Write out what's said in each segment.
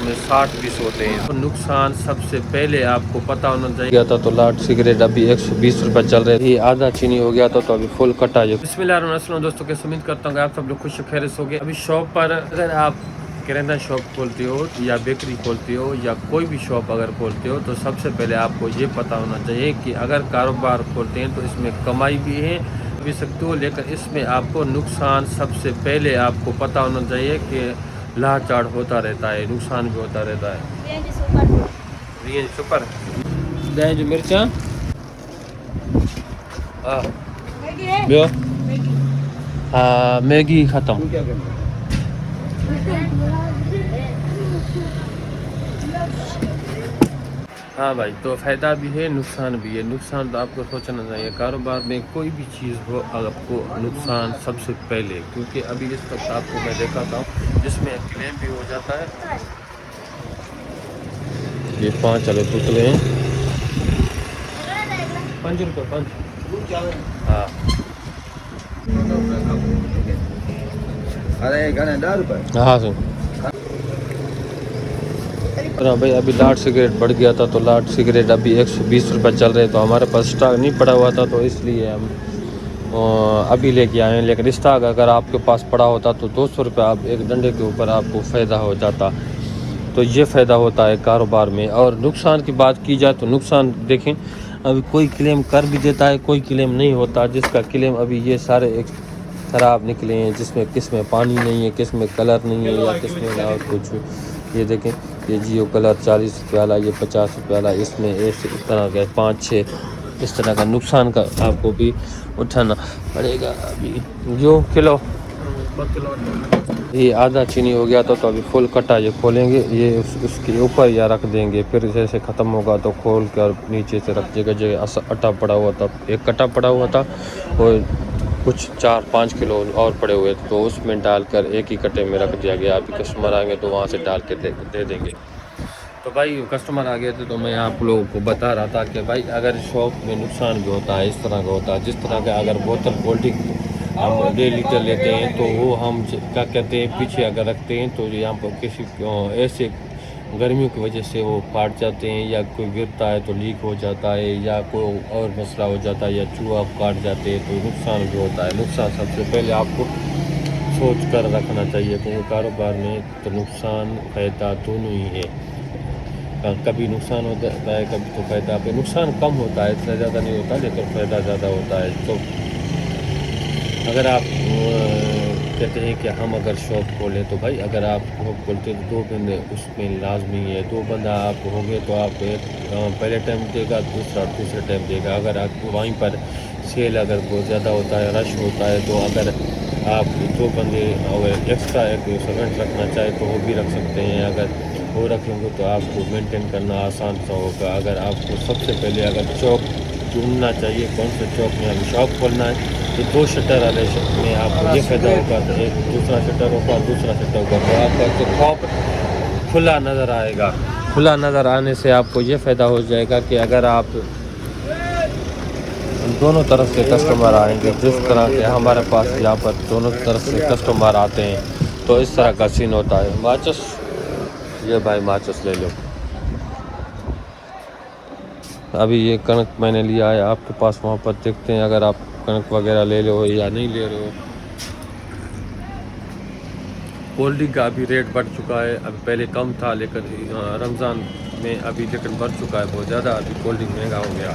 में 60 पीस होते हैं। तो नुकसान सबसे पहले आपको पता होना चाहिए था। तो लाट सिगरेट अभी 120 रुपये चल रहे थे, आधा चीनी हो गया था तो अभी फुल कटा। बिस्मिल्लाहिर्रहमानिर्रहीम दोस्तों, कैसे उम्मीद करता हूँ आप सब लोग खुश खैरियत हो गए। अभी शॉप पर अगर आप किराना शॉप खोलते हो या बेकरी खोलते हो या कोई भी शॉप अगर खोलते हो तो सबसे पहले आपको ये पता होना चाहिए कि अगर कारोबार खोलते हैं तो इसमें कमाई भी है भी सकते हो, लेकिन इसमें आपको नुकसान सबसे पहले आपको पता होना चाहिए कि लाह चाड़ होता रहता है, नुकसान भी होता रहता है। रेंज सुपर रेंज मिर्चा ॿियो हाँ मैगी ख़त्म। हाँ भाई, तो फ़ायदा भी है नुकसान भी है। नुकसान तो आपको सोचना चाहिए, कारोबार में कोई भी चीज़ हो आपको नुकसान सबसे पहले, क्योंकि अभी इस वक्त आपको मैं दिखाता हूँ जिसमें क्लेम भी हो जाता है। ये 5 चले पुतले हैं, 5 रुपये 5। हाँ अरे घणे 10 रुपये। हाँ सर भाई, अभी लाट सिगरेट बढ़ गया था तो लाट सिगरेट अभी 120 रुपये चल रहे, तो हमारे पास स्टॉक नहीं पड़ा हुआ था तो इसलिए हम अभी लेके आए हैं। लेकिन स्टॉक अगर आपके पास पड़ा होता तो 200 रुपये आप एक डंडे के ऊपर आपको फ़ायदा हो जाता। तो ये फ़ायदा होता है कारोबार में। और नुकसान की बात की जाए तो नुकसान देखें, अभी कोई क्लेम कर भी देता है, कोई क्लेम नहीं होता। जिसका क्लेम अभी ये सारे एक ख़राब निकले हैं, जिसमें किस में पानी नहीं है, किस में कलर नहीं है या किस में और कुछ। ये देखें, ये जियो कलर 40 रुपये वाला, ये 50 रुपये वाला, इसमें इस तरह का 5-6 इस तरह का नुकसान का आपको भी उठाना पड़ेगा। अभी जो किलो ये आधा चीनी हो गया तो अभी फुल कटा ये खोलेंगे, ये उसके ऊपर या रख देंगे, फिर जैसे ख़त्म होगा तो खोल कर नीचे से रख देगा। जो आटा पड़ा हुआ था, एक कटा पड़ा हुआ था और कुछ 4-5 किलो और पड़े हुए थे, तो उसमें डालकर एक ही कटे में रख दिया गया। अभी कस्टमर आएंगे तो वहाँ से डाल के दे देंगे। तो भाई कस्टमर आ गए थे तो मैं आप लोगों को बता रहा था कि भाई अगर शॉप में नुकसान भी होता है, इस तरह का होता है। जिस तरह का अगर बोतल कोल्ड ड्रिंक हम 1.5 लीटर लेते हैं तो वो हम क्या कहते हैं पीछे अगर रखते हैं तो यहाँ पर किसी ऐसे गर्मियों की वजह से वो फाट जाते हैं, या कोई गिरता है तो लीक हो जाता है, या कोई और मसला हो जाता है, या चूहा काट जाते हैं, तो नुकसान भी होता है। नुकसान सबसे पहले आपको सोच कर रखना चाहिए, क्योंकि कारोबार में तो नुकसान फ़ायदा दोनों ही है। कभी नुकसान होता है, कभी तो फ़ायदा पे नुकसान कम होता है, इतना ज़्यादा नहीं होता, लेकिन फ़ायदा ज़्यादा होता है। तो अगर आप कहते हैं कि हम अगर शॉप खोलें तो भाई अगर आप शॉप खोलते तो 2 बंदे उसमें लाजमी है। 2 बंदा आप होंगे तो आप एक पहले टाइम देगा, दूसरा दूसरे टाइम देगा। अगर आप वहीं पर सेल अगर बहुत ज़्यादा होता है, रश होता है, तो अगर आप 2 बंदे अगर एक्स्ट्रा एक सर्वेंट रखना चाहे तो वो भी रख सकते हैं। अगर वो रखेंगे तो आपको मेंटेन करना आसान सा होगा। अगर आपको सबसे पहले अगर चौक ढूंढना चाहिए कौन से चौक में हमें शॉप खोलना है, तो 2 शटर वाले में आपको ये फ़ायदा होगा, तो एक दूसरा शटर होगा, दूसरा शटर होगा, तो आपका जो शॉप खुला नज़र आएगा। खुला नज़र आने से आपको ये फ़ायदा हो जाएगा कि अगर आप दोनों तरफ से कस्टमर आएंगे, जिस तरह के हमारे पास यहाँ पर दोनों तरफ से कस्टमर आते हैं, तो इस तरह का सीन होता है। माचिस, ये भाई माचिस ले लो। अभी ये कणक मैंने लिया है आपके पास, वहाँ पर देखते हैं अगर आप कणक वगैरह ले लो या नहीं ले रहे हो। कोल्ड ड्रिंक का अभी रेट बढ़ चुका है, अभी पहले कम था लेकिन रमज़ान में अभी लेकिन बढ़ चुका है बहुत ज़्यादा। अभी कोल्ड ड्रिंक महंगा हो गया।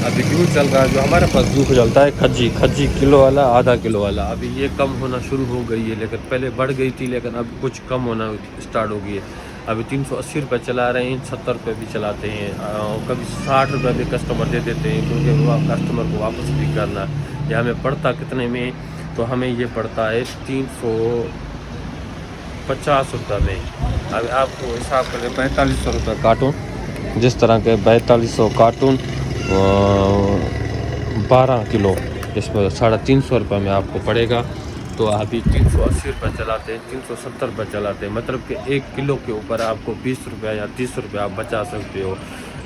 अभी जूस चल रहा है, जो हमारे पास जूस चलता है खज्जी किलो वाला, आधा किलो वाला, अभी ये कम होना शुरू हो गई है। लेकिन पहले बढ़ गई थी, लेकिन अब कुछ कम होना स्टार्ट हो गई है। अभी 380 रुपये चला रहे हैं, 70 रुपये भी चलाते हैं, कभी 60 रुपये भी कस्टमर दे देते हैं, क्योंकि वो कस्टमर को वापस भी करना है। या हमें पड़ता कितने में, तो हमें ये पड़ता है 350 रुपये में। अब आपको हिसाब करें 4500 रुपये कार्टून, जिस तरह के 4200 कार्टून 12 किलो, इसमें 350 रुपये में आपको पड़ेगा। तो अभी 380 रुपये चलाते हैं, 370 रुपये चलाते हैं, मतलब कि 1 किलो के ऊपर आपको 20 रुपये या 30 रुपये आप बचा सकते हो।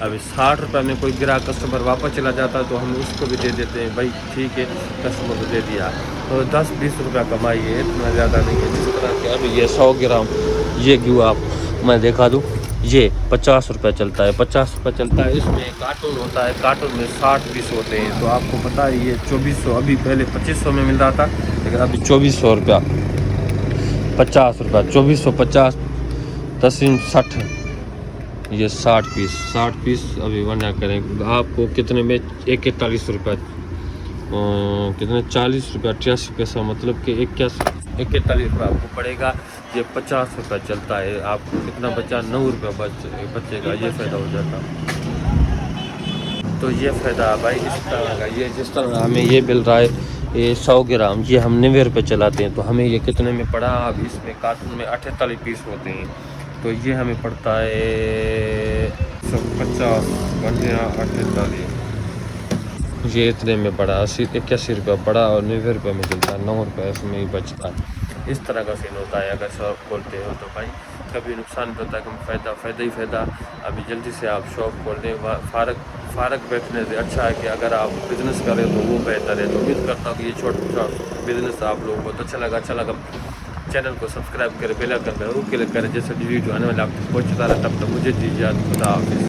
अभी 60 रुपये में कोई ग्राहक कस्टमर वापस चला जाता है तो हम उसको भी दे देते हैं, भाई ठीक है कस्टमर को दे दिया। तो 10-20 रुपया कमाई है, इतना ज़्यादा नहीं है। जिस तरह के अभी ये 100 ग्राम ये घी आप मैं दिखा दूँ, ये 50 रुपये चलता है, 50 रुपये चलता है। इसमें कार्टून होता है, कार्टून में 60 पीस होते हैं। तो आपको पता है ये 2400, अभी पहले 2500 में मिल रहा था, लेकिन अभी 2400 रुपया, 50 रुपया, 2450 तसीम 60, ये 60 पीस अभी बना करें आपको कितने में, 41 रुपये, कितने 40 रुपया 83 पैसा, मतलब कि 41 रुपये आपको पड़ेगा। ये 50 रुपये चलता है, आपको कितना बचा, 9 रुपये बचेगा, ये फ़ायदा हो जाता। तो ये फ़ायदा भाई इस तरह का, ये जिस तरह हमें ये मिल रहा है ये 100 ग्राम, ये हम 90 रुपये चलाते हैं, तो हमें ये कितने में पड़ा। अब इसमें कार्टून में 48 पीस होते हैं, तो ये हमें पड़ता है 150 48, ये इतने में पड़ा, 81 रुपये पड़ा और 90 रुपये में चलता है, 9 रुपये इसमें ही बचता है। इस तरह का सीन होता है अगर शॉप खोलते हो तो भाई, कभी नुकसान भी होता है, कभी फ़ायदा ही फ़ायदा। अभी जल्दी से आप शॉप खोल दें, फ़ारग बैठने से अच्छा है कि अगर आप बिज़नेस करें तो वो बेहतर है। तो उम्मीद करता हूँ कि ये छोटा बिज़नेस आप लोगों को बहुत अच्छा लगा। चैनल को सब्सक्राइब करें, बेल आइकन पर जरूर क्लिक करें, जैसे वीडियो आने वाले आप तक पहुँचता रहे। तब तक मुझे दीजिए, खुदा हाफिज़।